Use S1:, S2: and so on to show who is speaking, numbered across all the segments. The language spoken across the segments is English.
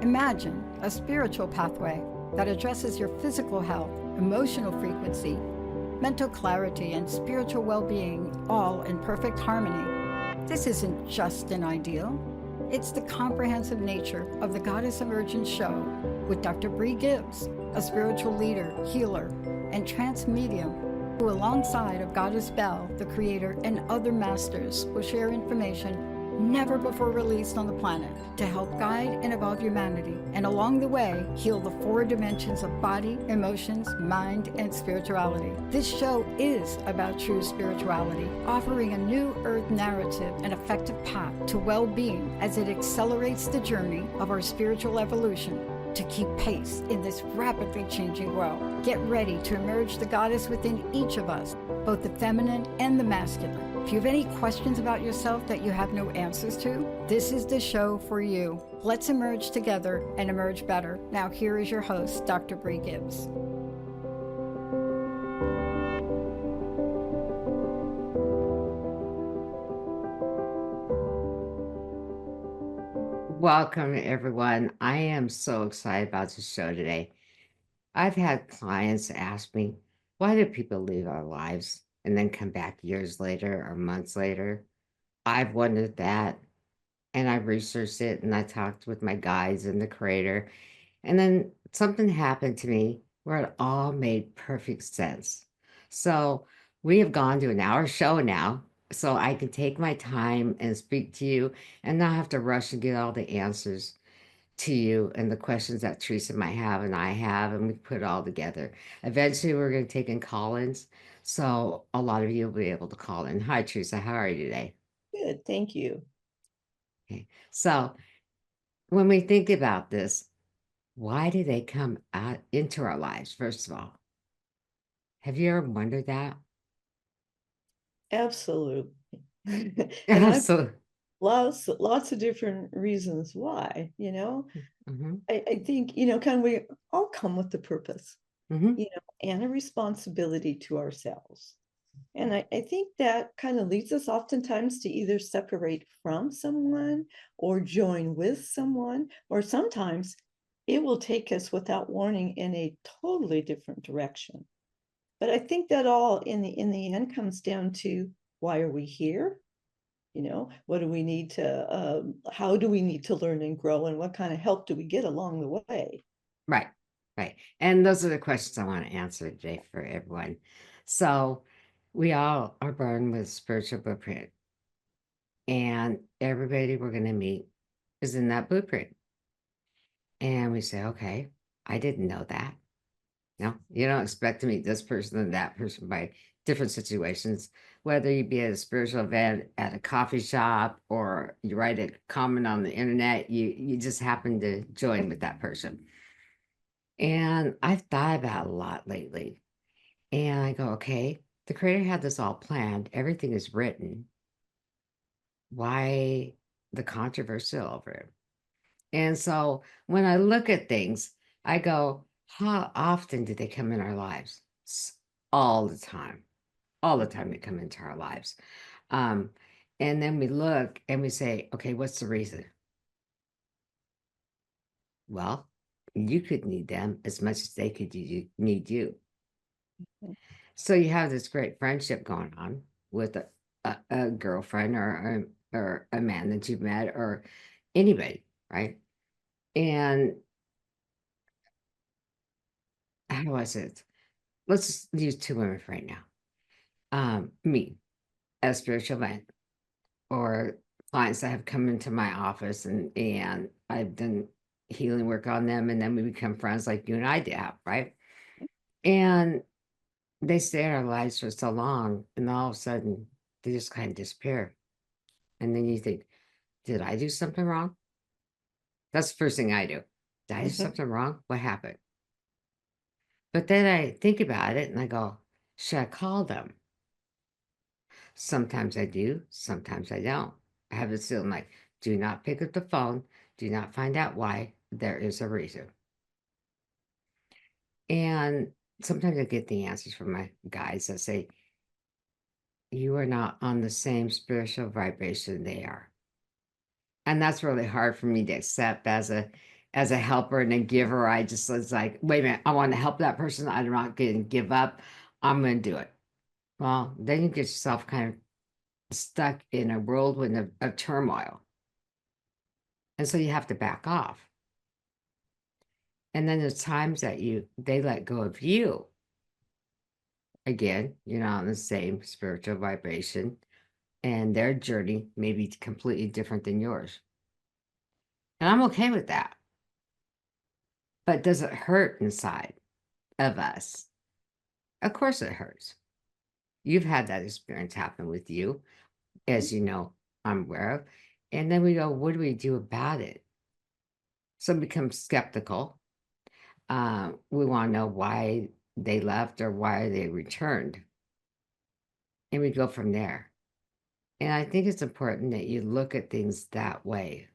S1: Imagine a spiritual pathway that addresses your physical health, emotional frequency, mental clarity, and spiritual well-being, all in perfect harmony. This isn't just an ideal. It's the comprehensive nature of the Goddess Emergence show with Dr. Brie Gibbs, a spiritual leader, healer, and trance medium who, alongside of Goddess Bell, the creator, and other masters, will share information never before released on the planet to help guide and evolve humanity, and along the way, heal the 4 dimensions of body, emotions, mind, and spirituality. This show is about true spirituality, offering a new earth narrative and effective path to well-being as it accelerates the journey of our spiritual evolution to keep pace in this rapidly changing world. Get ready to emerge the goddess within each of us, both the feminine and the masculine. If you have any questions about yourself that you have no answers to, this is the show for you. Let's emerge together and emerge better. Now here is your host, Dr. Brie Gibbs.
S2: Welcome, everyone. I am so excited about the show today. I've had clients ask me, why do people leave our lives and then come back years later or months later? I've wondered that, and I researched it, and I talked with my guides and the creator, and then something happened to me where it all made perfect sense. So we have gone to an hour show now, so I can take my time and speak to you and not have to rush and get all the answers to you and the questions that Theresa might have and I have, and we put it all together. Eventually, we're going to take in call-ins, so a lot of you will be able to call in. Hi, Theresa. How are you today?
S3: Good, thank you.
S2: Okay. So when we think about this, why do they come out into our lives, first of all? Have you ever wondered that?
S3: Absolutely. And I've
S2: Absolutely.
S3: lots of different reasons why,
S2: Mm-hmm.
S3: I think, we all come with a purpose,
S2: Mm-hmm.
S3: and a responsibility to ourselves. And I think that kind of leads us oftentimes to either separate from someone or join with someone, or sometimes it will take us without warning in a totally different direction. But I think that all in the end comes down to, why are we here? What do we need to how do we need to learn and grow, and what kind of help do we get along the way?
S2: Right, right. And those are the questions I want to answer today for everyone. So we all are born with spiritual blueprint, and everybody we're going to meet is in that blueprint. And we say, okay, I didn't know that. No, you don't expect to meet this person and that person by different situations, whether you be at a spiritual event, at a coffee shop, or you write a comment on the internet, you just happen to join with that person. And I've thought about it a lot lately. And I go, okay, the creator had this all planned, everything is written. Why the controversy over it? And so when I look at things, I go, how often do they come in our lives? All the time. All the time they come into our lives. Um, and then we look and we say, okay, what's the reason? Well, you could need them as much as they could need you. So you have this great friendship going on with a girlfriend or a man that you've met or anybody, right? And how was it? Let's use 2 women for right now. Me, a spiritual man, or clients that have come into my office and I've done healing work on them, and then we become friends like you and I did have, right? And they stay in our lives for so long, and all of a sudden they just kind of disappear. And then you think, did I do something wrong? That's the first thing I do. Did I do something wrong? What happened? But then I think about it and I go, should I call them? Sometimes I do, sometimes I don't. I have this feeling like, do not pick up the phone, do not find out why. There is a reason. And sometimes I get the answers from my guides that say, you are not on the same spiritual vibration they are. And that's really hard for me to accept as a as a helper and a giver. I just was like, wait a minute, I want to help that person. I'm not going to give up. I'm going to do it. Well, then you get yourself kind of stuck in a whirlwind of turmoil. And so you have to back off. And then there's times that they let go of you. Again, you're not on the same spiritual vibration, and their journey may be completely different than yours. And I'm okay with that. But does it hurt inside of us? Of course it hurts. You've had that experience happen with you, as you know, I'm aware of. And then we go, what do we do about it? So we become skeptical. We want to know why they left or why they returned. And we go from there. And I think it's important that you look at things that way.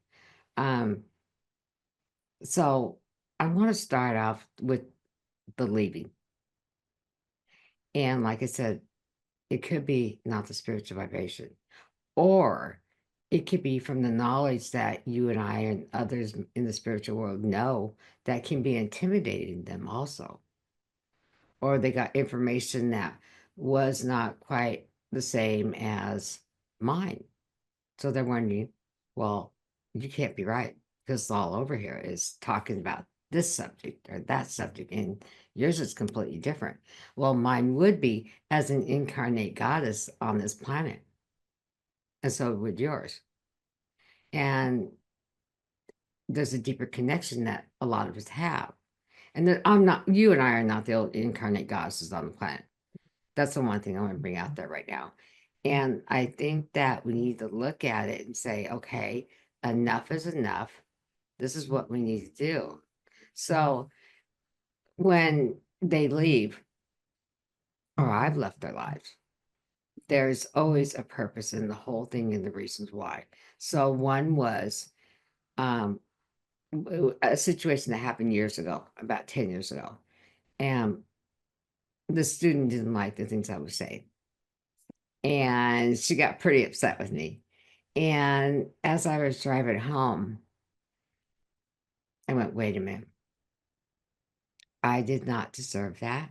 S2: So I want to start off with the leaving. And like I said, it could be not the spiritual vibration, or it could be from the knowledge that you and I and others in the spiritual world know that can be intimidating them also. Or they got information that was not quite the same as mine. So they're wondering, well, you can't be right because all over here is talking about this subject or that subject, and yours is completely different. Well, mine would be as an incarnate goddess on this planet, and so would yours. And there's a deeper connection that a lot of us have. And that you and I are not the old incarnate goddesses on the planet. That's the one thing I want to bring out there right now. And I think that we need to look at it and say, okay, enough is enough. This is what we need to do. So when they leave, or I've left their lives, there's always a purpose in the whole thing and the reasons why. So one was um, a situation that happened years ago, about 10 years ago. And the student didn't like the things I was saying. And she got pretty upset with me. And as I was driving home, I went, wait a minute. I did not deserve that.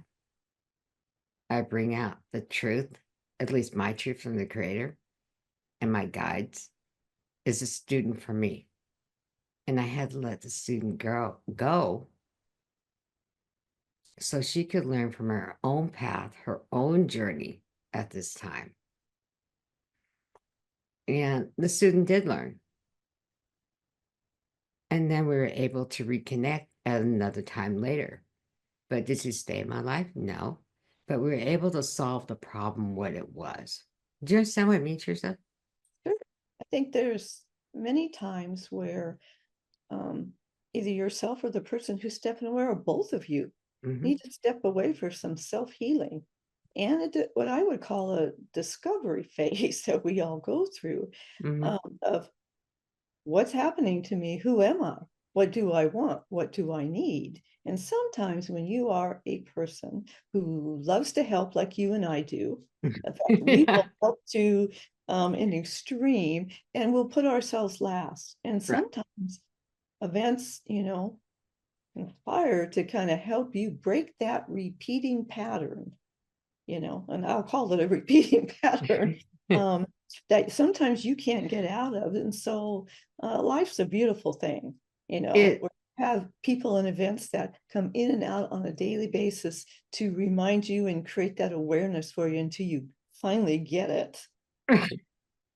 S2: I bring out the truth, at least my truth from the Creator, and my guides is a student for me. And I had to let the student girl go so she could learn from her own path, her own journey at this time. And the student did learn. And then we were able to reconnect at another time later. But did she stay in my life? No. But we were able to solve the problem, what it was. Do you understand what I mean, Theresa?
S3: Sure. I think there's many times where either yourself or the person who's stepping away, or both of you, need to step away for some self-healing. And what I would call a discovery phase that we all go through of what's happening to me, who am I? What do I want? What do I need? And sometimes when you are a person who loves to help like you and I do, in fact, we will help to an extreme, and we'll put ourselves last. And sometimes events, conspire to kind of help you break that repeating pattern, and I'll call it a repeating pattern that sometimes you can't get out of. And so life's a beautiful thing, we have people and events that come in and out on a daily basis to remind you and create that awareness for you until you finally get it.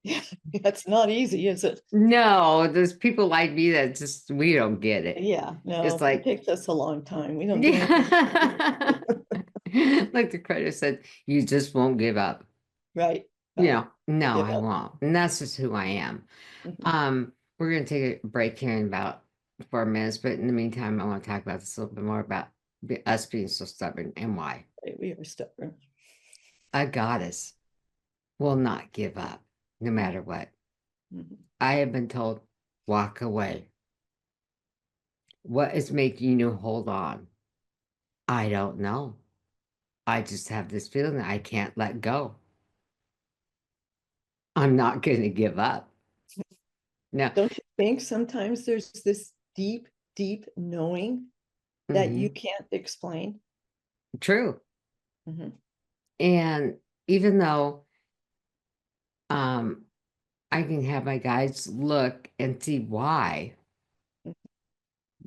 S3: Yeah, that's not easy, is it?
S2: No, there's people like me that just, we don't get it.
S3: Yeah, no,
S2: It's like,
S3: it takes us a long time. We don't do anything.
S2: like the creator said, you just won't give up.
S3: Right.
S2: No,
S3: Give
S2: I
S3: up.
S2: won't. And that's just who I am. We're going to take a break here in about 4 minutes, but in the meantime, I want to talk about this a little bit more about us being so stubborn and why.
S3: We are stubborn.
S2: A goddess will not give up no matter what. I have been told, walk away. What is making you hold on? I don't know. I just have this feeling that I can't let go. I'm not going to give up. No.
S3: Don't you think sometimes there's this deep deep knowing that you
S2: Mhm.
S3: can't explain.
S2: True.
S3: Mhm.
S2: And even though um, I can have my guides look and see why,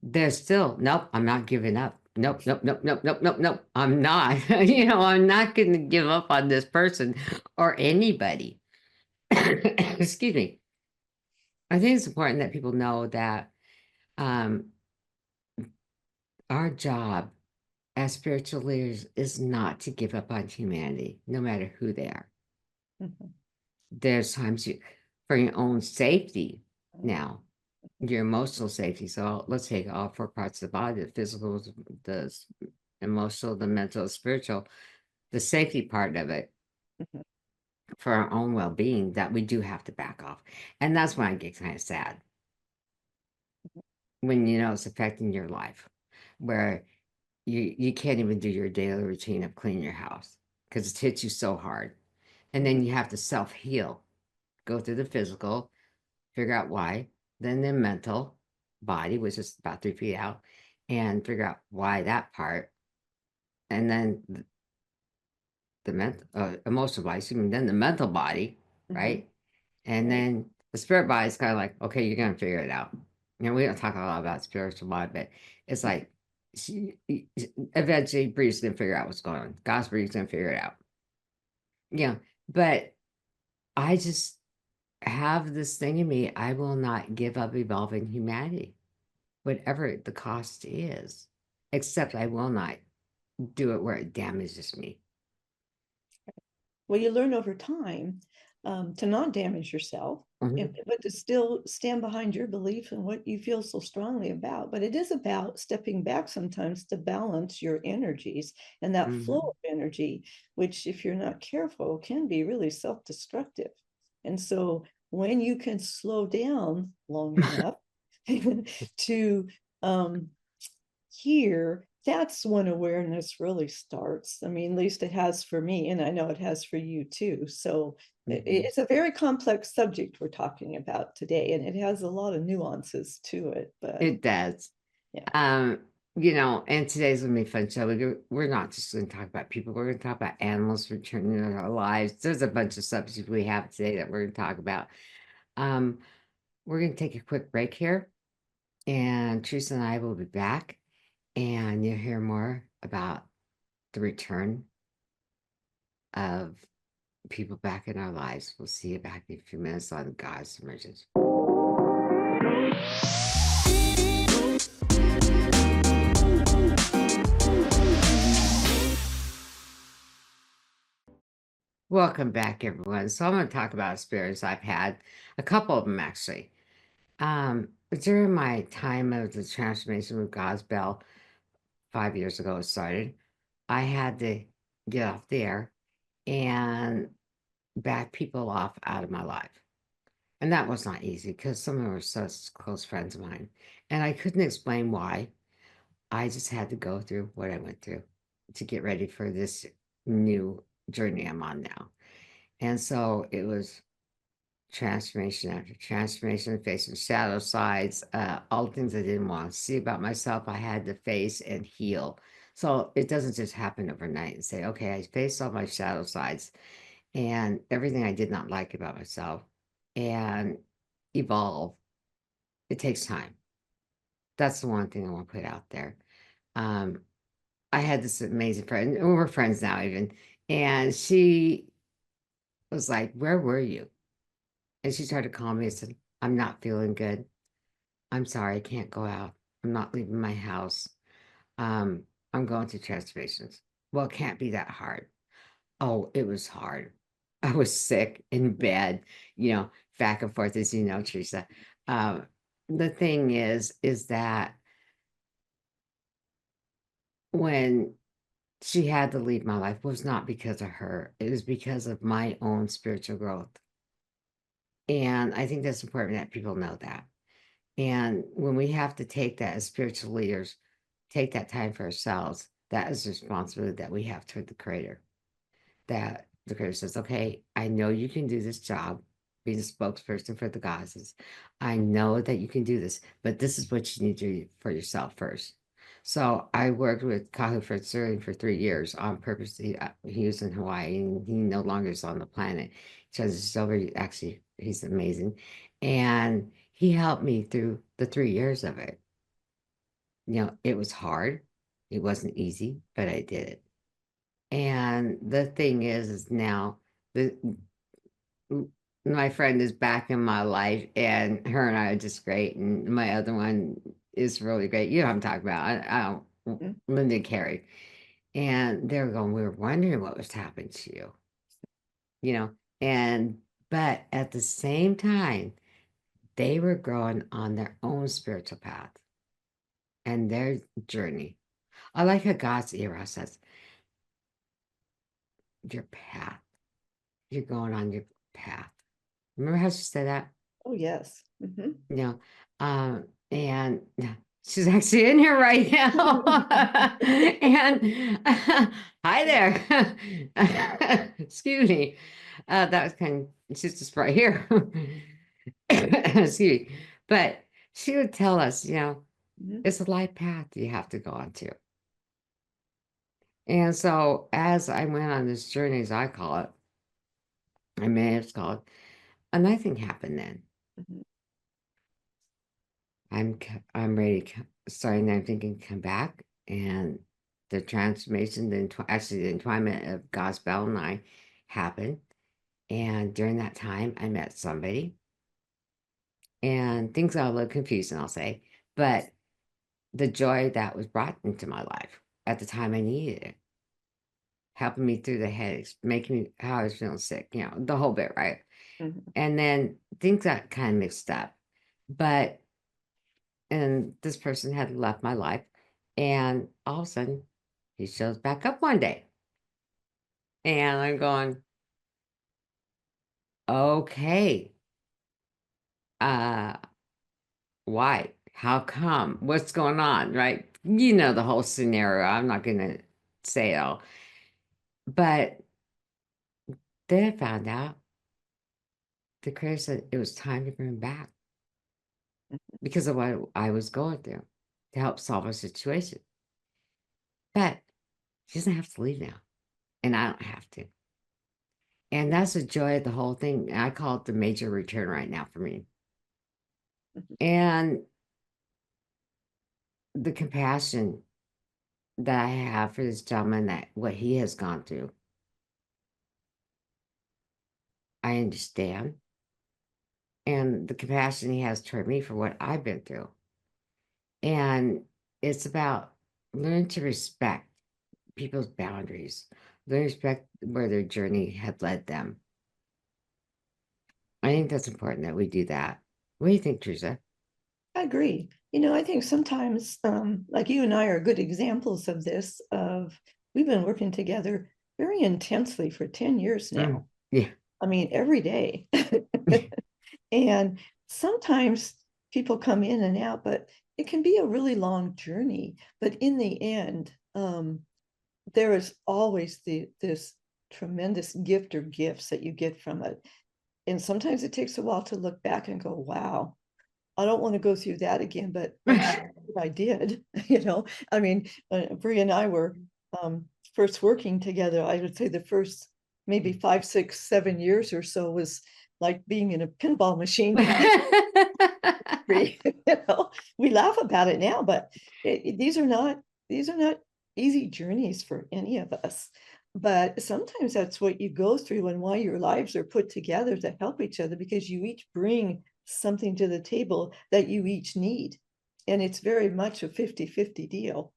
S2: they're still, nope, I'm not giving up. Nope, nope, nope, nope, nope, nope, nope. I'm not. I'm not going to give up on this person or anybody. Excuse me. I think it's important that people know that um, our job as spiritual leaders is not to give up on humanity, no matter who they are.
S3: Mhm.
S2: There's times for your own safety now, your emotional safety. So let's take all four parts of the body: the physical, the emotional, the mental, spiritual, the safety part of it
S3: Mhm.
S2: for our own well-being, that we do have to back off. And that's when I get kind of sad, when it's affecting your life, where you can't even do your daily routine of cleaning your house because it hits you so hard. And then
S3: Mhm.
S2: you have to self-heal, go through the physical, figure out why, then the mental body, which is about 3 feet out, and figure out why that part, and then the mental, emotional body, excuse me, then the mental body,
S3: Mhm.
S2: right? And
S3: Right.
S2: then the spirit body is kind of like, okay, you're gonna figure it out. We don't talk a lot about spiritual body, but it's like eventually Bree's gonna figure out what's going on. God's Bree's gonna figure it out. Yeah, but I just have this thing in me. I will not give up evolving humanity, whatever the cost is, except I will not do it where it damages me.
S3: Well, you learn over time to not damage yourself,
S2: Mhm.
S3: but to still stand behind your belief and what you feel so strongly about. But it is about stepping back sometimes to balance your energies and that flow
S2: Mhm.
S3: of energy, which, if you're not careful, can be really self-destructive. And so when you can slow down long enough to here, that's when awareness really starts. I mean, at least it has for me, and I know it has for you too. So
S2: Mhm.
S3: it's a very complex subject we're talking about today, and it has a lot of nuances to it. But
S2: It does.
S3: yeah,
S2: Um, and today's gonna be a fun show. We're not just gonna talk about people, we're gonna talk about animals returning to our lives. There's a bunch of subjects we have today that we're gonna talk about. Um, we're gonna take a quick break here, and Teresa and I will be back, and you'll hear more about the return of people back in our lives. We'll see you back in a few minutes on God's Emergence. Welcome back, everyone. So I'm going to talk about experience I've had, a couple of them actually. During my time of the transformation with God's Bell 5 years ago it started, I had to get off the air and back people off out of my life. And that was not easy because some of them were such close friends of mine. And I couldn't explain why. I just had to go through what I went through to get ready for this new journey I'm on now. And so it was transformation after transformation, facing shadow sides, all the things I didn't want to see about myself, I had to face and heal. So it doesn't just happen overnight and say, okay, I faced all my shadow sides and everything I did not like about myself and evolve. It takes time. That's the one thing I want to put out there. Um, I had this amazing friend, and we're friends now even, and she was like, where were you? And she started calling me and said, I'm not feeling good. I'm sorry, I can't go out. I'm not leaving my house. Um, I'm going through transformations. Well, it can't be that hard. Oh, it was hard. I was sick in bed, back and forth, as you know, Teresa. The thing is that when she had to leave my life was not because of her. It was because of my own spiritual growth. And I think that's important that people know that. And when we have to take that as spiritual leaders, take that time for ourselves, that is a responsibility that we have toward the Creator. That the Creator says, okay, I know you can do this job. be the spokesperson for the goddesses. I know that you can do this, but this is what you need to do for yourself first. So I worked with Kahu for Sterling for 3 years on purpose. He was in Hawaii and he no longer is on the planet. He's over, actually, he's amazing. And he helped me through the 3 years of it. It was hard. It wasn't easy, but I did it. And the thing is now the my friend is back in my life, and her and I are just great. And my other one is really great. You know what I'm talking about. I don't,
S3: Mhm.
S2: Linda and Carrie. And they were going, we were wondering what was happening to you, you know. But at the same time, they were growing on their own spiritual path and their journey. I like how God's era says, your path. You're going on your path. Remember how she said that?
S3: Oh, yes. Hmm.
S2: You know, and she's actually in here right now. And hi there. Excuse me. That was she's just right here. Excuse me. But she would tell us,
S3: Hmm.
S2: it's a light path you have to go on to. And so as I went on this journey, as I call it, I may have called it, nothing happened then.
S3: Hmm.
S2: I'm ready to starting I'm thinking come back, and the transformation, actually the entwinement of gospel and I happened. And during that time I met somebody, and things got a little confusing, I'll say, but the joy that was brought into my life at the time I needed it, helping me through the headaches, making me how I was feeling sick, the whole bit, right?
S3: Hmm.
S2: And then things got kind of mixed up. But and this person had left my life, and all of a sudden he shows back up one day, and I'm going, okay, uh why, how come, what's going on, right? The whole scenario. I'm not gonna say it all, but then I found out the creator said it was time to bring him back because of what I was going through to help solve a situation. But she doesn't have to leave now, and I don't have to. And that's the joy of the whole thing. I call it the major return right now for me. And the compassion that I have for this gentleman, that what he has gone through, I understand. And the compassion he has toward me for what I've been through. And it's about learning to respect people's boundaries, learn to respect where their journey had led them. I think that's important that we do that. What do you think, Teresa?
S3: I agree. I think sometimes, like you and I are good examples of this, we've been working together very intensely for 10 years now.
S2: Yeah.
S3: I mean, every day. And sometimes people come in and out, but it can be a really long journey. But in the end, there is always this tremendous gift or gifts that you get from it. And sometimes it takes a while to look back and go, wow, I don't want to go through that again, but I'm sure I did. I mean, Brie and I were first working together. I would say the first maybe 5, 6, 7 years or so was like being in a pinball machine. We laugh about it now, but these are not easy journeys for any of us. But sometimes that's what you go through and why your lives are put together to help each other, because you each bring something to the table that you each need. And it's very much a 50-50 deal.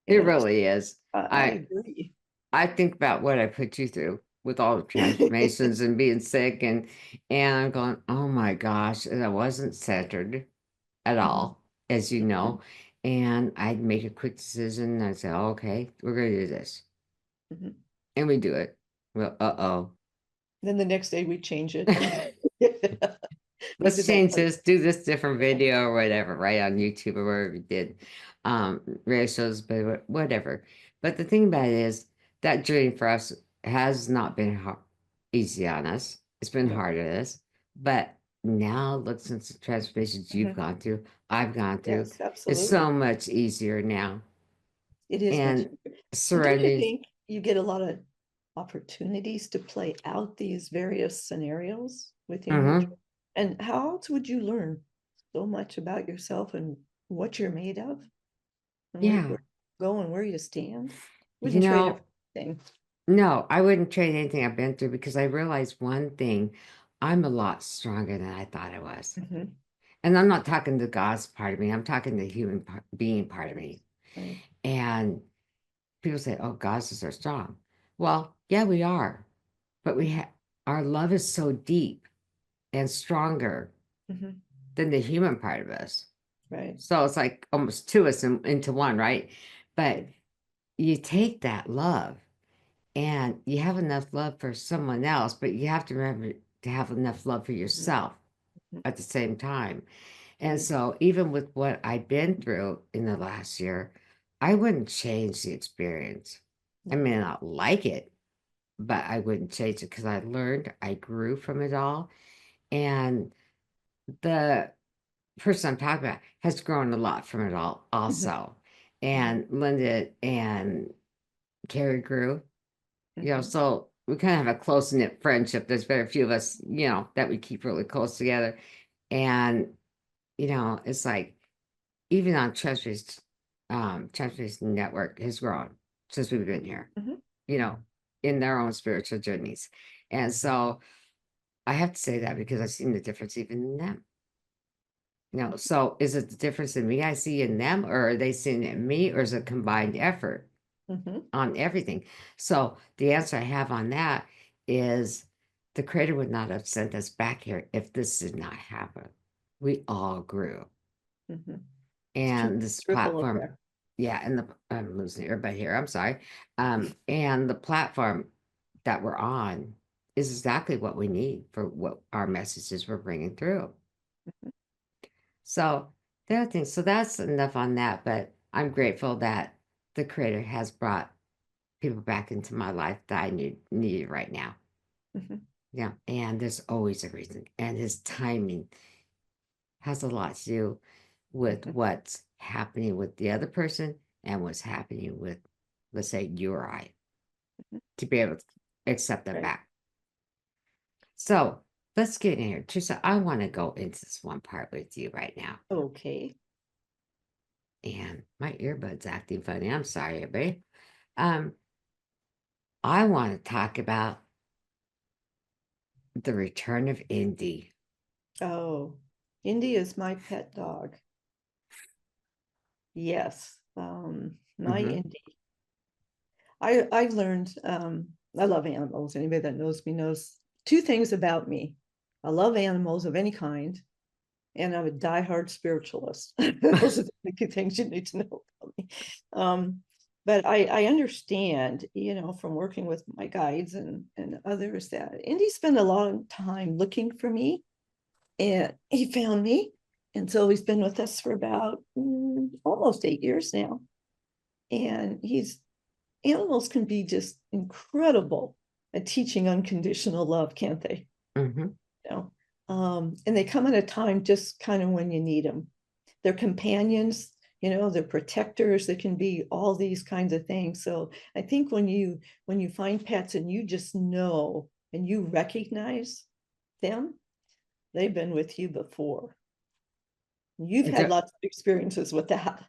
S2: It
S3: And
S2: really is.
S3: I agree.
S2: I think about what I put you through with all the transformations and being sick, and I'm going, oh my gosh, and I wasn't centered at all, as you know. And I'd make a quick decision. I'd say, oh, okay, we're gonna do this.
S3: Mhm.
S2: And we do it. Well, uh-oh.
S3: Then the next day we change it. We
S2: Let's
S3: did that
S2: change
S3: quite.
S2: this, do this different video or whatever, right? On YouTube or wherever we did. Radio shows, but whatever. But the thing about it is that journey for us has not been easy on us. It's been
S3: No.
S2: hard on us, But now, look, since the transformations you've
S3: Mhm.
S2: gone through, I've gone through,
S3: Yes,
S2: it's
S3: absolutely.
S2: so much easier now.
S3: It is much
S2: And
S3: easier. And don't you
S2: serenity,
S3: think you get a lot of opportunities to play out these various scenarios within your
S2: hmm
S3: and how else would you learn so much about yourself and what you're made of and where
S2: yeah,
S3: you go and where you stand?
S2: you
S3: Wouldn't trade it
S2: know,
S3: for anything.
S2: no, I wouldn't trade anything I've been through because I realized one thing, I'm a lot stronger than I thought I was.
S3: Mhm.
S2: And I'm not talking the God's part of me, I'm talking the being part of
S3: Right,
S2: me.
S3: right.
S2: And people say, oh, Gods are strong. Well, yeah, we are. But our love is so deep and stronger
S3: Mhm.
S2: than the human part of us.
S3: Right.
S2: So it's like almost two us into one, right? But you take that love and you have enough love for someone else, but you have to remember to have enough love for
S3: Mhm.
S2: yourself
S3: Mhm.
S2: at the same time. And
S3: Right.
S2: so, even with what I've been through in the last year, I wouldn't change the experience. I
S3: No.
S2: may not like it, but I wouldn't change it because I learned, I grew from it all. And the person I'm talking about has grown a lot from it all,
S3: Mhm.
S2: also.
S3: Right.
S2: And Linda and Carrie grew,
S3: Mhm.
S2: so we kind of have a close knit friendship. There's very few of us, that we keep really close together. And, it's like, even on Treasury's network has grown since we've been here,
S3: Mhm.
S2: you know, in their own spiritual journeys. And so I have to say that because I've seen the difference even in them. So is it the difference in me I see in them, or are they seeing it in me, or is it a combined effort
S3: Mhm.
S2: on everything? So the answer I have on that is the creator would not have sent us back here if this did not happen. We all grew.
S3: Mhm. It's true.
S2: And this
S3: Ripple
S2: platform,
S3: effect.
S2: yeah, and I'm losing everybody here, I'm sorry. And the platform that we're on is exactly what we need for what our messages we're bringing through. So the other thing, so that's enough on that, but I'm grateful that the creator has brought people back into my life that I needed right now.
S3: Mhm.
S2: Yeah, and there's always a reason, and his timing has a lot to do with
S3: Mhm.
S2: what's happening with the other person and what's happening with, let's say, you or I,
S3: Mhm.
S2: to be able to accept them
S3: Right.
S2: back. So let's get in here. Teresa, I want to go into this one part with you right now.
S3: Okay.
S2: And my earbud's acting funny. I'm sorry, everybody. Um, I want to talk about the return of Indy.
S3: Oh, Indy is my pet dog. Yes. My
S2: hmm
S3: Indy. I've learned I love animals. Anybody that knows me knows two things about me. I love animals of any kind, and I'm a diehard spiritualist. Those are the two things you need to know about me. Um, but I understand, from working with my guides and others that Indy spent a long time looking for me, and he found me. And so he's been with us for about almost 8 years now. And animals can be just incredible at teaching unconditional love, can't they?
S2: hmm
S3: You know, and they come at a time just kind of when you need them. They're companions, they're protectors. They can be all these kinds of things. So I think when you find pets and you just know and you recognize them, they've been with you before. You've had lots of experiences with that.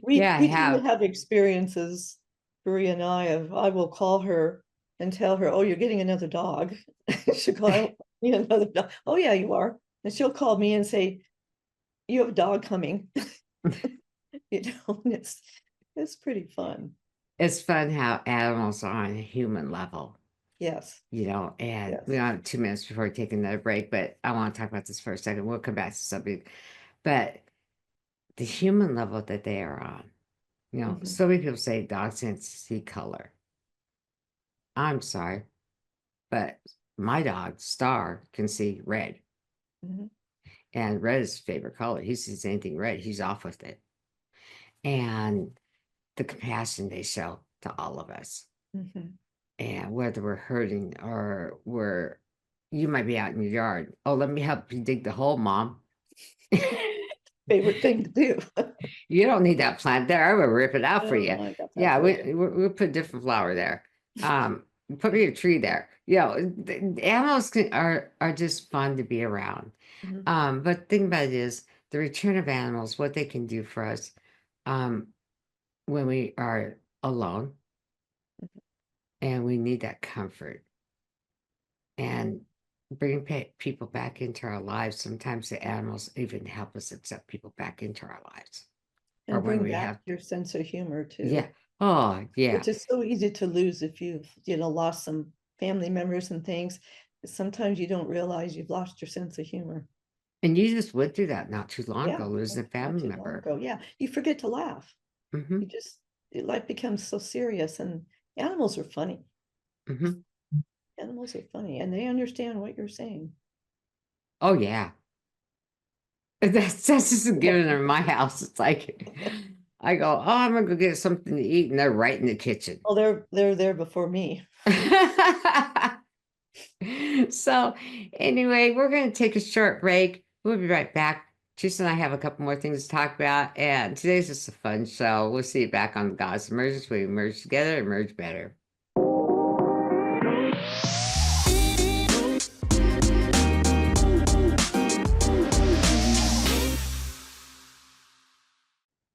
S3: We
S2: Yeah, I
S3: we tend to
S2: have.
S3: have experiences, Brie and I will call her and tell her, oh, you're getting another dog. She'll go, I need another dog. Oh yeah, you are. And she'll call me and say, you have a dog coming. And it's pretty fun.
S2: It's fun how animals are on a human level,
S3: Yes,
S2: and we
S3: yes.
S2: don't have 2 minutes before taking another break, but I want to talk about this for a second. We'll come back to something. But the human level that they are on,
S3: Mhm,
S2: so many people say dogs can't see color. I'm sorry, but my dog, Star, can see red.
S3: mhm,
S2: And red is his favorite color. He sees anything red, he's off with it. And the compassion they show to all of us.
S3: mhm.
S2: And whether we're hurting or we're you might be out in your yard. Oh, let me help you dig the hole, Mom.
S3: Favorite thing to do.
S2: You don't need that plant there. I will rip it out for
S3: Oh,
S2: you.
S3: no, I got that
S2: Yeah,
S3: for you.
S2: we'll put a different flower there. Put me a tree there. You know, the animals are just fun to be around.
S3: Mhm.
S2: But the thing about it is the return of animals, what they can do for us, um, when we are alone and we need that comfort and bring people back into our lives. Sometimes the animals even help us accept people back into our lives. Or
S3: And
S2: when
S3: bring
S2: we
S3: back
S2: have,
S3: your sense of humor
S2: yeah.
S3: too,
S2: Oh, yeah.
S3: which is so easy to lose if you've, lost some family members and things. Sometimes you don't realize you've lost your sense of humor.
S2: And you just went through that not too long
S3: Yeah,
S2: ago, losing a
S3: not
S2: family
S3: too long
S2: member.
S3: ago. Yeah, you forget to laugh.
S2: Hmm.
S3: You just, life becomes so serious, and animals are funny.
S2: Hmm.
S3: Animals are funny, and they understand what you're saying.
S2: Oh, yeah. That's just a given in my house. It's like, I go, oh, I'm gonna go get something to eat, and they're right in the kitchen.
S3: Oh, they're there before me.
S2: So, anyway, we're going to take a short break. We'll be right back. Teresa and I have a couple more things to talk about, and today's just a fun show. We'll see you back on God's Emergence. We emerge together, emerge better.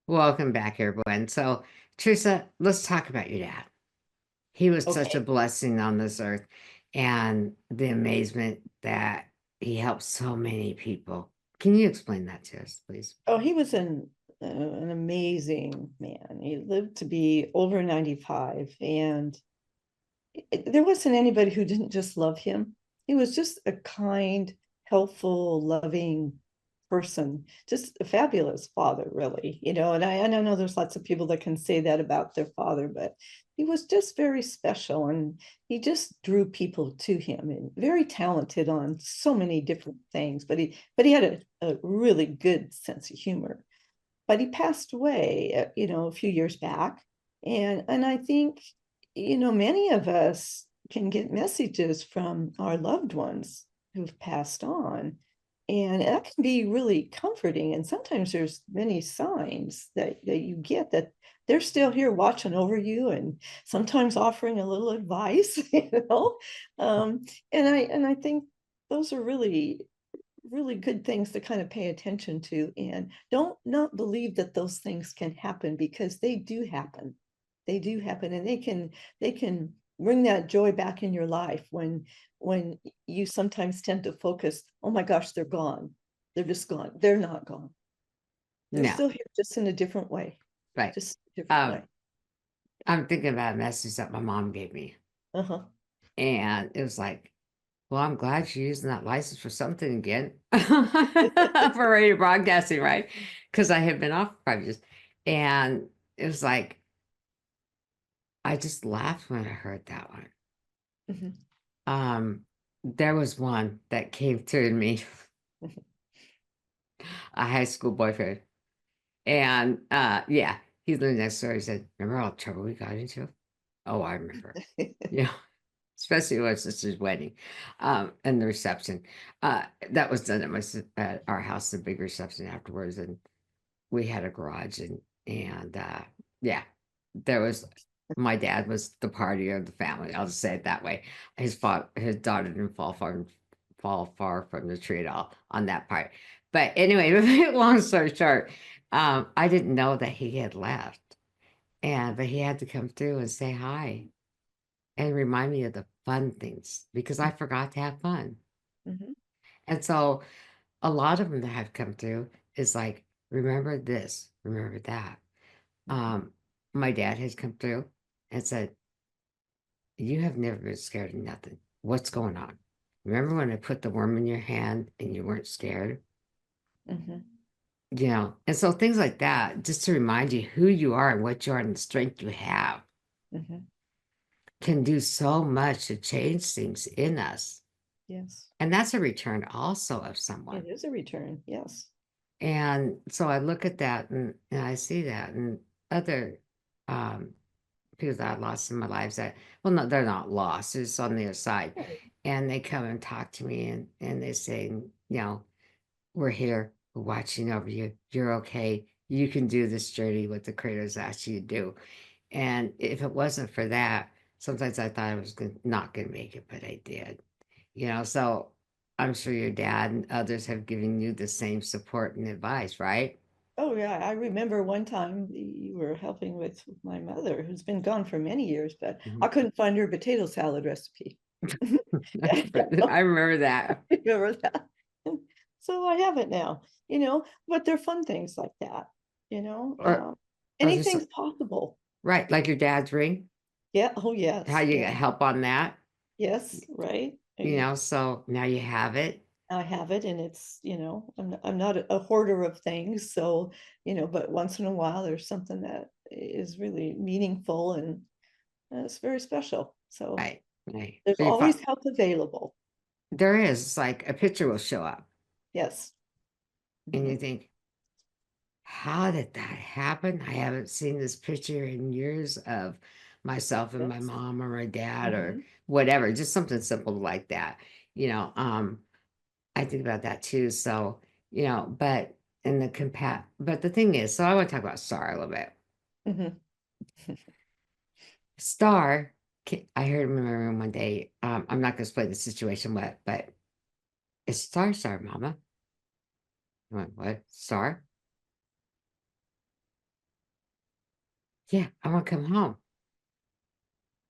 S2: Welcome back, everyone. So, Teresa, let's talk about your dad. He was such a
S3: Okay.
S2: blessing on this earth, and the amazement that he helped so many people. Can you explain that to us, please?
S3: Oh, he was an amazing man. He lived to be over 95, and there wasn't anybody who didn't just love him. He was just a kind, helpful, loving person, just a fabulous father, really. And I know there's lots of people that can say that about their father, but he was just very special, and he just drew people to him, and very talented on so many different things. But he had a really good sense of humor. But he passed away, a few years back, and I think, many of us can get messages from our loved ones who've passed on, and that can be really comforting. And sometimes there's many signs that you get that they're still here watching over you, and sometimes offering a little advice, um, and I think those are really good things to kind of pay attention to, and don't not believe that those things can happen, because they do happen. They do happen, and they can bring that joy back in your life when you sometimes tend to focus, oh my gosh, they're gone. They're just gone. They're not gone. They're
S2: No,
S3: still here, just in a different way.
S2: right.
S3: Just a different
S2: Um,
S3: way.
S2: I'm thinking about a message that my mom gave me,
S3: Uh-huh.
S2: and it was like, well, I'm glad you're using that license for something again for radio broadcasting, right? Because I have been off for 5 years. And it was like, I just laughed when I heard that one.
S3: Mhm.
S2: There was one that came through to me, a high school boyfriend. And yeah, he lived next door. He said, remember all the trouble we got into? Oh, I remember. Yeah. Especially when it's sister's wedding, and the reception. That was done at our house, the big reception afterwards, and we had a garage, and yeah, there was my dad was the party of the family. I'll just say it that way. His daughter didn't fall far from the tree at all on that part. But anyway, long story short, I didn't know that he had left, but he had to come through and say hi and remind me of the fun things because I forgot to have fun.
S3: Mhm.
S2: And so a lot of them that have come through is like, remember this, remember that.
S3: Mhm.
S2: Um, my dad has come through and said, you have never been scared of nothing. What's going on? Remember when I put the worm in your hand and you weren't scared?
S3: Mhm.
S2: And so things like that, just to remind you who you are and what you are and the strength you have,
S3: Mhm.
S2: can do so much to change things in us.
S3: Yes,
S2: And that's a return also of someone.
S3: it is a return. Yes.
S2: And so I look at that and I see that and other um, people that I lost in my lives that, well, no, they're not lost, it's on the other side. and they come and talk to me, and they say, we're here, we're watching over you. You're okay. You can do this journey what the creators asked you to do. And if it wasn't for that, sometimes I thought I was not going to make it, but I did. So I'm sure your dad and others have given you the same support and advice, right?
S3: Oh yeah, I remember one time you were helping with my mother, who's been gone for many years, but I
S2: Mhm.
S3: couldn't find her potato salad recipe.
S2: I remember that.
S3: Remember that? So I have it now, but they're fun things like that, you know.
S2: Or, or just
S3: Anything's possible.
S2: right, like your dad's ring,
S3: Yeah. Oh
S2: how
S3: yes.
S2: you
S3: Yeah.
S2: get help on that,
S3: Yes. Right.
S2: so now you have it.
S3: I have it, and it's, I'm not a hoarder of things, so, but once in a while there's something that is really meaningful, and it's very special. So
S2: Right, right.
S3: there's always help available.
S2: There is, it's like a picture will show up,
S3: Yes.
S2: and you
S3: Mhm.
S2: think, how did that happen? I haven't seen this picture in years of myself and my
S3: Yes.
S2: mom or my dad or
S3: Mhm.
S2: whatever, just something simple like that. You know, um, I think about that too. So, but in the but the thing is, so I want to talk about Star a little bit.
S3: Mhm.
S2: Star, I heard him in my room one day. I'm not going to explain the situation, but it's Star, Mama. I went, what? Star? Yeah, I want to come home.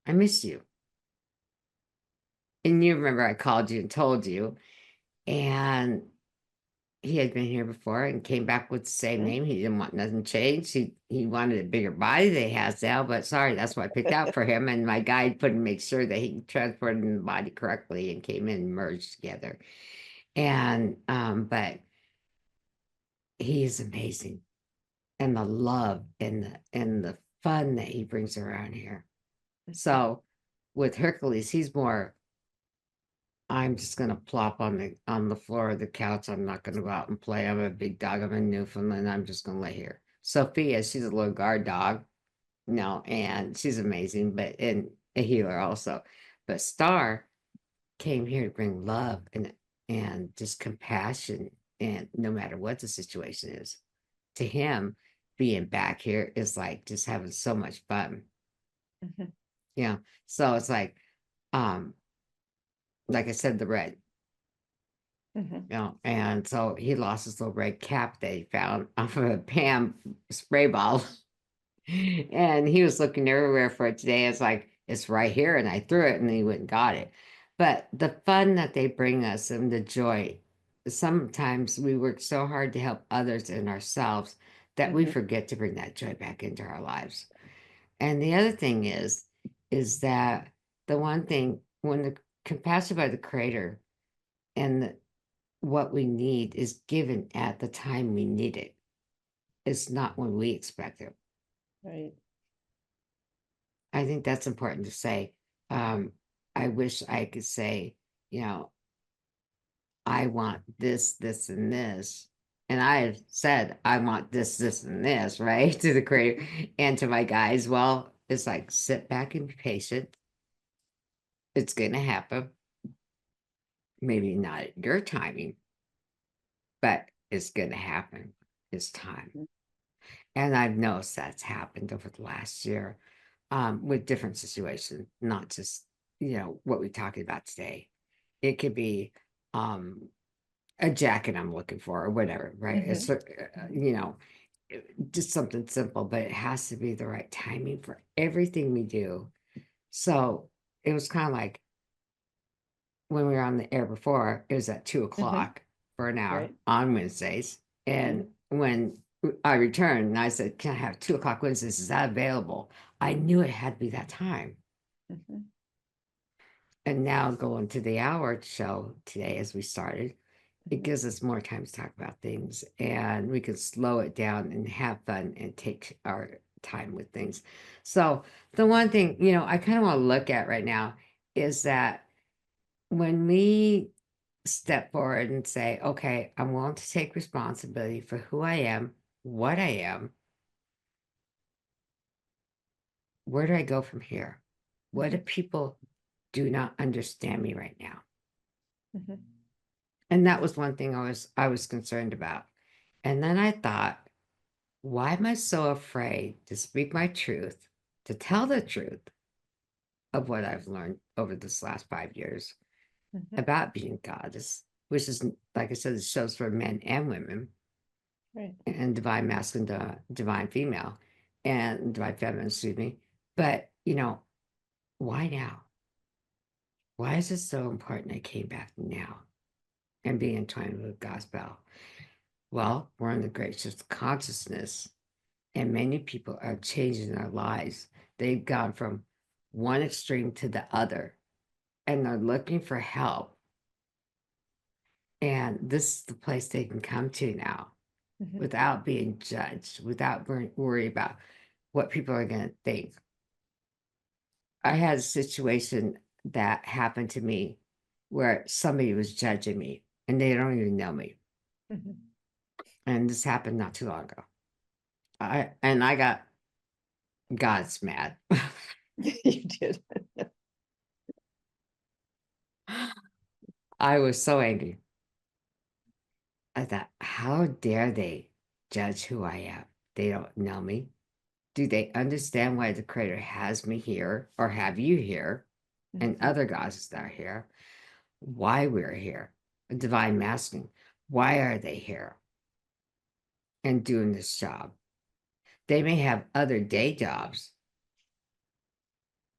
S2: I miss you. And you remember I called you and told you, and he had been here before and came back with the same
S3: Yeah.
S2: name. He didn't want nothing changed. He wanted a bigger body than he has now, but sorry, that's what I picked out for him. And my guide put and make sure that he transported the body correctly and came in and merged together. And but he is amazing. And the love and the fun that he brings around here. So with Hercules, he's more, I'm just gonna plop on the floor of the couch. I'm not gonna go out and play. I'm a big dog. I'm a Newfoundland. I'm just gonna lay here. Sophia, she's a little guard dog, and she's amazing, but and a healer also. But Star came here to bring love and just compassion, and no matter what the situation is, to him, being back here is like just having so much fun.
S3: Mhm.
S2: Yeah. So it's um, like I said, the red.
S3: Mhm.
S2: And so he lost his little red cap that he found off of a Pam spray bottle. And he was looking everywhere for it today. It's like, it's right here. And I threw it and he went and got it. But the fun that they bring us and the joy, sometimes we work so hard to help others and ourselves that we
S3: Mhm.
S2: forget to bring that joy back into our lives. And the other thing is that the one thing when the compassion by the creator and what we need is given at the time we need it. It's not when we expect it.
S3: Right.
S2: I think that's important to say. Um, I wish I could say, you know, I want this, this, and this. And I have said, I want this, this, and this, right? To the creator and to my guys. Well, it's like sit back and be patient. It's going to happen. Maybe not at your timing, but it's going to happen. It's time.
S3: Mhm.
S2: And I've noticed that's happened over the last year with different situations, not just, what we're talking about today. It could be um, a jacket I'm looking for or whatever, right? It's,
S3: Mhm. Mhm.
S2: just something simple, but it has to be the right timing for everything we do. So it was kind of like when we were on the air before, it was at 2 o'clock for an hour
S3: Right.
S2: on Wednesdays. And
S3: Mhm.
S2: when I returned and I said, can I have 2 o'clock Wednesdays? Is that available? I knew it had to be that time.
S3: Mhm.
S2: And now going to the hour show today as we started, it
S3: Mhm.
S2: gives us more time to talk about things and we can slow it down and have fun and take our time with things. So the one thing, I kind of want to look at right now is that when we step forward and say, okay, I'm willing to take responsibility for who I am, what I am, where do I go from here? What do
S3: Mhm.
S2: people do not understand me right now.
S3: Mhm.
S2: And that was one thing I was concerned about. And then I thought, why am I so afraid to speak my truth, to tell the truth of what I've learned over this last 5 years
S3: Mhm.
S2: about being goddess, which is, like I said, it shows for men and women,
S3: Right.
S2: and divine masculine, divine female, and divine feminine, excuse me. But, why now? Why is it so important I came back now and being entwined with gospel? Well, we're in the great shift of consciousness, and many people are changing their lives. They've gone from one extreme to the other, and they're looking for help. And this is the place they can come to now
S3: Mhm.
S2: without being judged, without worry about what people are going to think. I had a situation that happened to me where somebody was judging me and they don't even know me.
S3: Mhm.
S2: And this happened not too long ago. I got God's mad.
S3: You did.
S2: I was so angry. I thought, how dare they judge who I am? They don't know me. Do they understand why the Creator has me here or have you here and
S3: Mhm.
S2: other gods that are here? Why we're here? Divine masculine. Why are they here and doing this job? They may have other day jobs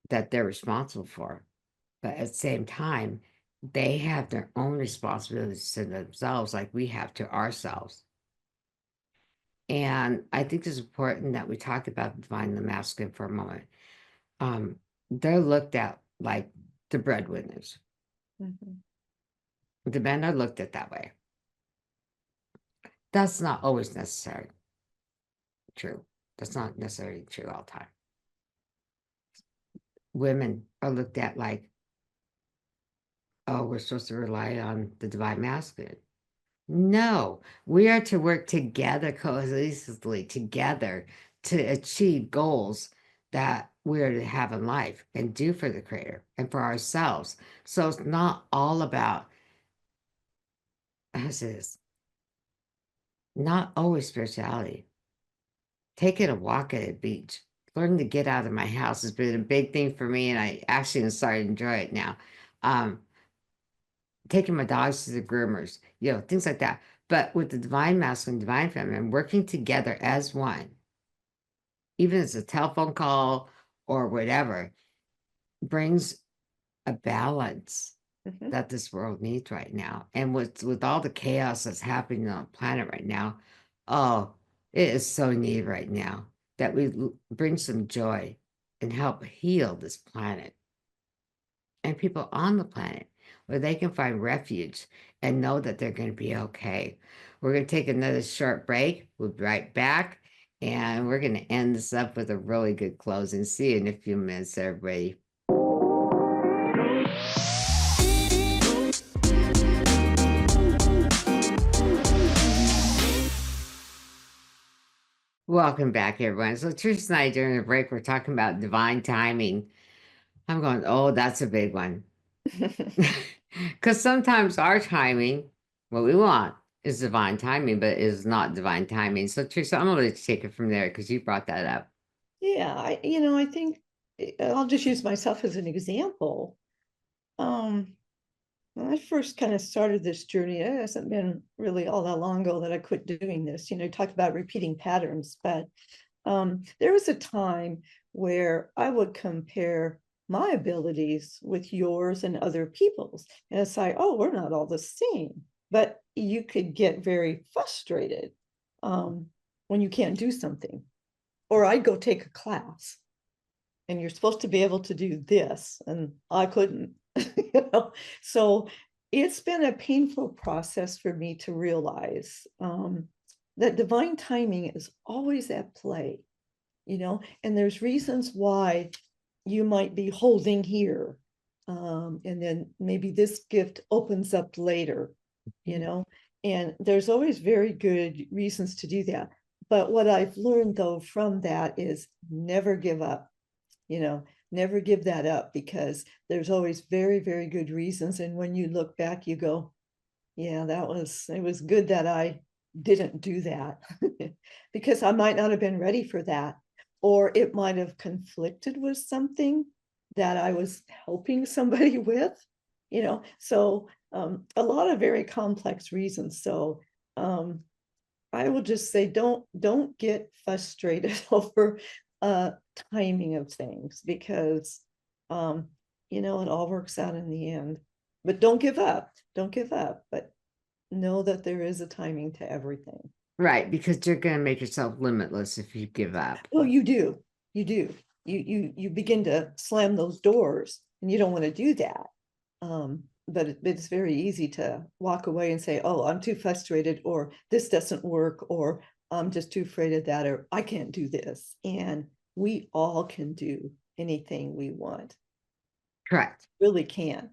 S2: that they're responsible for, but at the same time, they have their own responsibilities to themselves, like we have to ourselves. And I think it's important that we talk about divine and the masculine for a moment. They're looked at like the breadwinners.
S3: Mhm.
S2: The men are looked at that way. That's not always necessarily true. That's not necessarily true all the time. Women are looked at like, oh, we're supposed to rely on the divine masculine. No, we are to work together, cohesively together to achieve goals that we are to have in life and do for the Creator and for ourselves. So it's not all about, as is, not always spirituality. Taking a walk at a beach, learning to get out of my house has been a big thing for me, and I actually am starting to enjoy it now. Um, Taking my dogs to the groomers, things like that. But with the divine masculine, divine feminine, working together as one, even if it's a telephone call or whatever, brings a balance
S3: Mhm.
S2: that this world needs right now. And with all the chaos that's happening on the planet right now, oh, it is so needed right now that we bring some joy and help heal this planet and people on the planet where they can find refuge and know that they're going to be okay. We're going to take another short break. We'll be right back. And we're going to end this up with a really good closing. See you in a few minutes, everybody. Welcome back, everyone. So Theresa and I, during the break, we're talking about divine timing. I'm going, oh, that's a big one. Because sometimes our timing, what we want, is divine timing, but is not divine timing. So Teresa, I'm going to take it from there because you brought that up.
S3: Yeah, I think I'll just use myself as an example. When I first kind of started this journey, it hasn't been really all that long ago that I quit doing this. Talk about repeating patterns, but there was a time where I would compare my abilities with yours and other people's. And it's like, oh, we're not all the same. But you could get very frustrated when you can't do something. Or I'd go take a class and you're supposed to be able to do this, and I couldn't. So it's been a painful process for me to realize that divine timing is always at play, and there's reasons why you might be holding here, and then maybe this gift opens up later, and there's always very good reasons to do that. But what I've learned though from that is never give up, never give that up, because there's always very, very good reasons. And when you look back, you go, yeah, it was good that I didn't do that because I might not have been ready for that, or it might have conflicted with something that I was helping somebody with, so a lot of very complex reasons. So I will just say, don't get frustrated over timing of things, because it all works out in the end. But don't give up. Don't give up. But know that there is a timing to everything.
S2: Right, because you're going to make yourself limitless if you give up.
S3: Well, you do. You do. You begin to slam those doors, and you don't want to do that. But it's very easy to walk away and say, oh, I'm too frustrated, or this doesn't work, or I'm just too afraid of that, or I can't do this. And we all can do anything we want.
S2: Correct.
S3: Really can.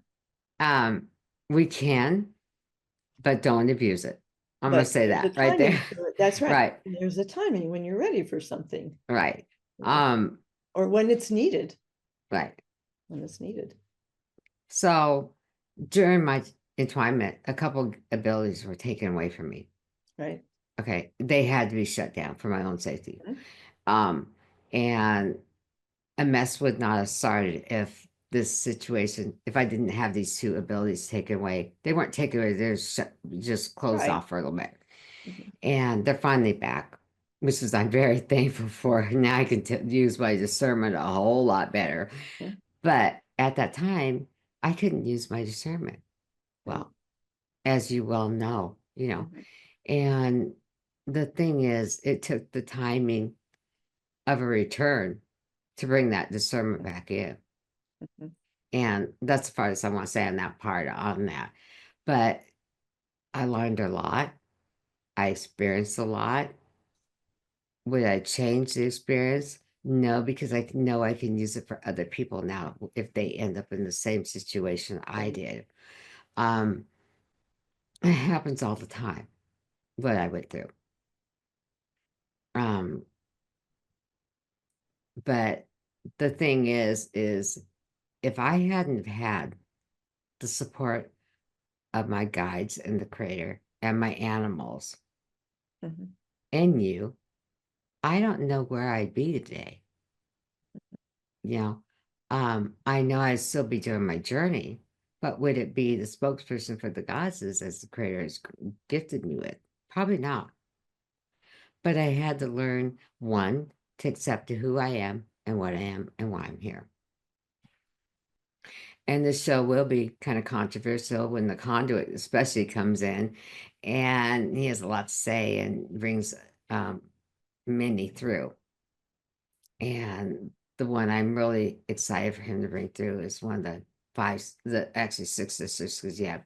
S2: We can, but don't abuse it. I'm going to say that right there.
S3: That's right.
S2: Right.
S3: There's a timing when you're ready for something.
S2: Right.
S3: Or when it's needed.
S2: Right.
S3: When it's needed.
S2: So during my entwinement, a couple abilities were taken away from me.
S3: Right.
S2: Okay. They had to be shut down for my own safety.
S3: Mm-hmm.
S2: And a mess would not have started if this situation, if I didn't have these two abilities taken away. They weren't taken away, they're just closed off for a little bit. Mm-hmm. And they're finally back, which is I'm very thankful for. Now I can use my discernment a whole lot better. Mm-hmm. But at that time, I couldn't use my discernment. Well, as you well know, Mm-hmm. And the thing is, it took the timing of a return to bring that discernment back in. Mm-hmm. And that's the farthest I want to say on that part on that. But I learned a lot. I experienced a lot. Would I change the experience? No, because I know I can use it for other people now if they end up in the same situation I did. It happens all the time, what I went through. But the thing is if I hadn't had the support of my guides and the creator and my animals mm-hmm. and you, I don't know where I'd be today. I know I'd still be doing my journey, but would it be the spokesperson for the goddesses as the creator has gifted me with? Probably not. But I had to learn, one, to accept who I am and what I am and why I'm here. And this show will be kind of controversial when the conduit especially comes in, and he has a lot to say and brings many through. And the one I'm really excited for him to bring through is one of actually six sisters, because you have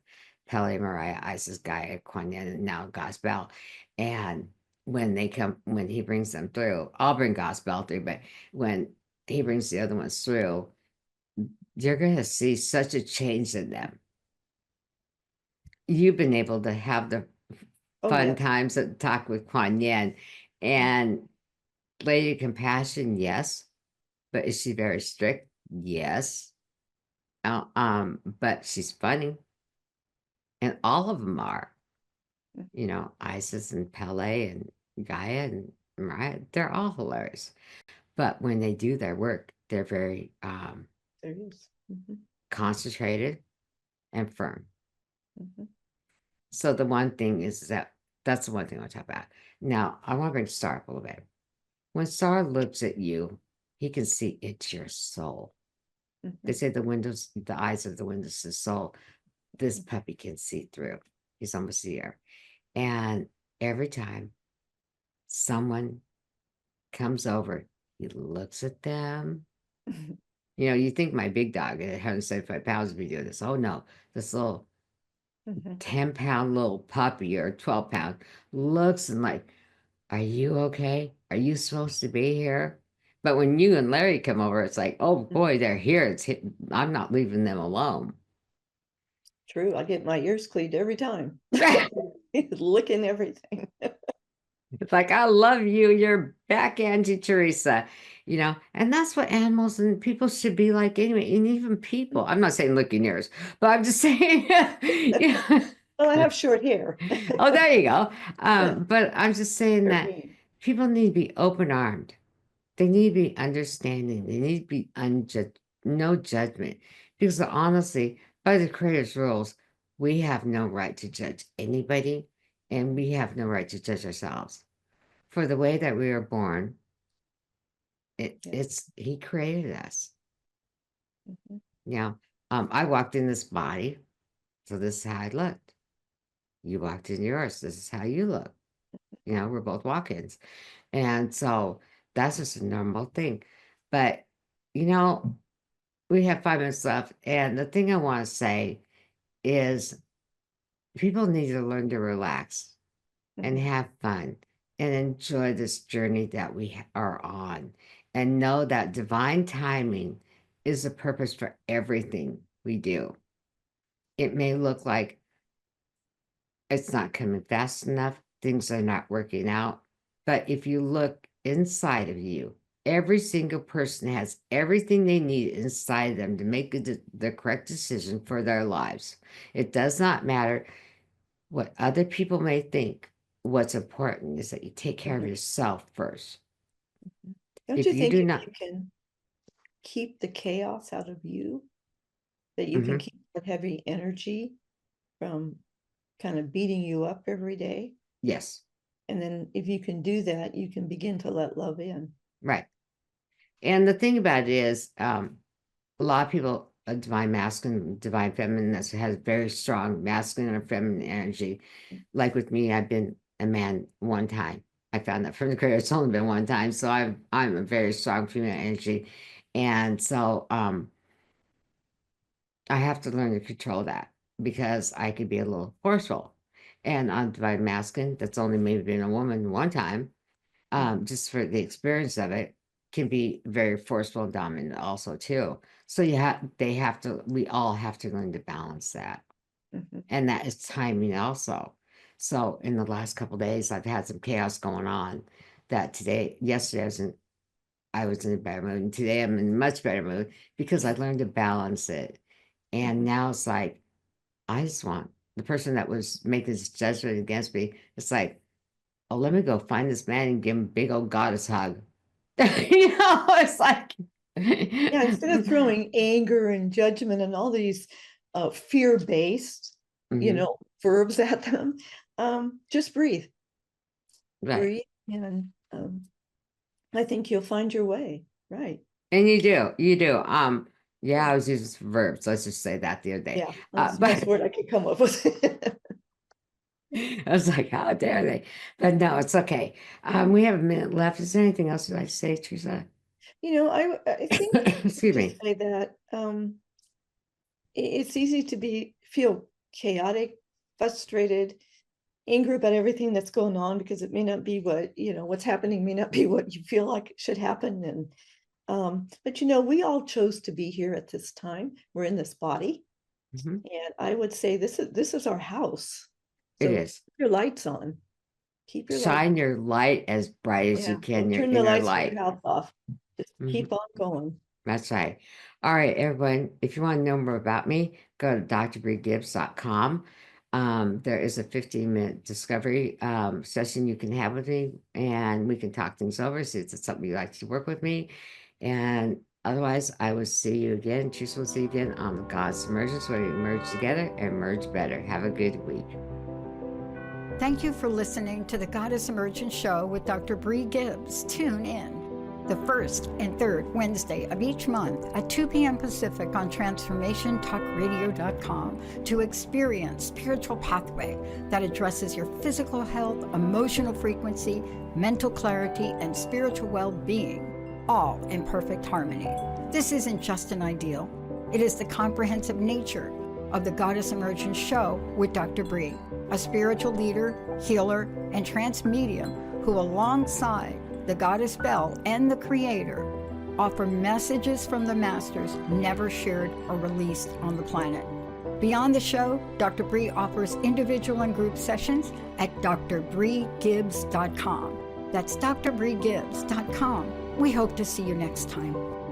S2: Pele, Mariah, Isis, Gaia, Kuan Yin, and now Gospel. And when he brings them through, I'll bring Gospel through, but when he brings the other ones through, you're going to see such a change in them. You've been able to have the fun times at talk with Kuan Yin, and Lady Compassion, yes. But is she very strict? Yes. But she's funny. And all of them are. Isis and Pele and Gaia and Mariah, they're all hilarious. But when they do their work, they're very concentrated and firm. Mm-hmm. So the one thing is that's the one thing I'll talk about. Now, I want to bring Star up a little bit. When Star looks at you, he can see into your soul. Mm-hmm. They say the eyes of the windows to the soul. This puppy can see through. He's almost here. And every time someone comes over, he looks at them. You think my big dog at 175 pounds would be doing this. Oh no, this little 10-pound little puppy or 12-pound looks and like, are you okay? Are you supposed to be here? But when you and Larry come over, it's like, oh boy, they're here. I'm not leaving them alone.
S3: True. I get my ears cleaned every time. Licking everything.
S2: It's like, I love you. You're back, Auntie Theresa. And that's what animals and people should be like anyway. And even people, I'm not saying look in yours, but I'm just saying, yeah.
S3: Well, I have short hair.
S2: Oh, there you go. But I'm just saying
S3: For
S2: that
S3: me.
S2: people need to be open armed. They need to be understanding. They need to be no judgment. Because honestly, by the Creator's rules, we have no right to judge anybody, and we have no right to judge ourselves. For the way that we were born,
S3: Yeah.
S2: it's He created us.
S3: Mhm.
S2: I walked in this body, so this is how I looked. You walked in yours, this is how you look. We're both walk-ins. And so that's just a normal thing. But, we have 5 minutes left. And the thing I want to say is people need to learn to relax and
S3: Mhm.
S2: have fun and enjoy this journey that we are on and know that divine timing is the purpose for everything we do. It may look like it's not coming fast enough, things are not working out. But if you look inside of you, every single person has everything they need inside of them to make the correct decision for their lives. It does not matter what other people may think. What's important is that you take care of
S3: Mhm.
S2: yourself first.
S3: Don't
S2: If
S3: you
S2: you
S3: think
S2: do
S3: if
S2: not,
S3: you can keep the chaos out of you, that you can
S2: Mhm.
S3: keep that heavy energy from kind of beating you up every day?
S2: Yes,
S3: And then if you can do that, you can begin to let love in.
S2: right. And the thing about it is, a lot of people, a divine masculine, divine feminine, that has very strong masculine and feminine energy. Like with me, I've been a man one time. I found that from the career. It's only been one time, so I'm a very strong female energy, and so I have to learn to control that because I could be a little forceful. And on divine masculine, that's only maybe been a woman one time,
S3: Mhm.
S2: just for the experience of it, can be very forceful and dominant also too. So we all have to learn to balance that.
S3: Mhm.
S2: And that is timing also. So in the last couple of days, I've had some chaos going on that yesterday I was in a better mood, and today I'm in a much better mood because I learned to balance it. And
S3: Mhm.
S2: now it's like, I just want the person that was making this judgment against me, it's like, oh, let me go find this man and give him a big old goddess hug. It's like,
S3: Yeah, instead of throwing anger and judgment and all these fear-based,
S2: Mhm,
S3: verbs at them, just breathe,
S2: right.
S3: breathe, and I think you'll find your way. Right.
S2: And you do. Yeah, I was using some verbs. Let's just say that the other day.
S3: Yeah, that's the best
S2: But
S3: word I could come up with.
S2: I was like, how dare they? But no, it's okay. We have a minute left. Is there anything else you'd like to say, Teresa?
S3: I think
S2: Excuse
S3: just
S2: me.
S3: say that it's easy to feel chaotic, frustrated, angry about everything that's going on because it may not be what's happening may not be what you feel like it should happen. And but we all chose to be here at this time. We're in this body,
S2: Mhm.
S3: and I would say this is our house.
S2: It
S3: So
S2: is.
S3: keep your lights on. Keep your light.
S2: Shine your light as bright as you
S3: Yeah.
S2: can,
S3: Don't
S2: your
S3: turn the
S2: inner
S3: lights in your
S2: light.
S3: house off. Just
S2: Mhm.
S3: keep on going.
S2: That's right. All right, everyone. If you want to know more about me, go to drbriegibbs.com. There is a 15-minute discovery session you can have with me, and we can talk things over, see if it's something you'd like to work with me. And otherwise, I will see you again. Teresa will see you again on the God's Emergence, where we emerge together and emerge better. Have a good week.
S1: Thank you for listening to the Goddess Emergence Show with Dr. Brie Gibbs. Tune in the first and third Wednesday of each month at 2 p.m. Pacific on TransformationTalkRadio.com to experience Spiritual Pathway that addresses your physical health, emotional frequency, mental clarity, and spiritual well-being, all in perfect harmony. This isn't just an ideal. It is the comprehensive nature of the Goddess Emergence Show with Dr. Brie, a spiritual leader, healer, and trance medium who, alongside the Goddess Bell and the Creator, offer messages from the masters never shared or released on the planet. Beyond the show, Dr. Brie offers individual and group sessions at drbriegibbs.com. That's drbriegibbs.com. We hope to see you next time.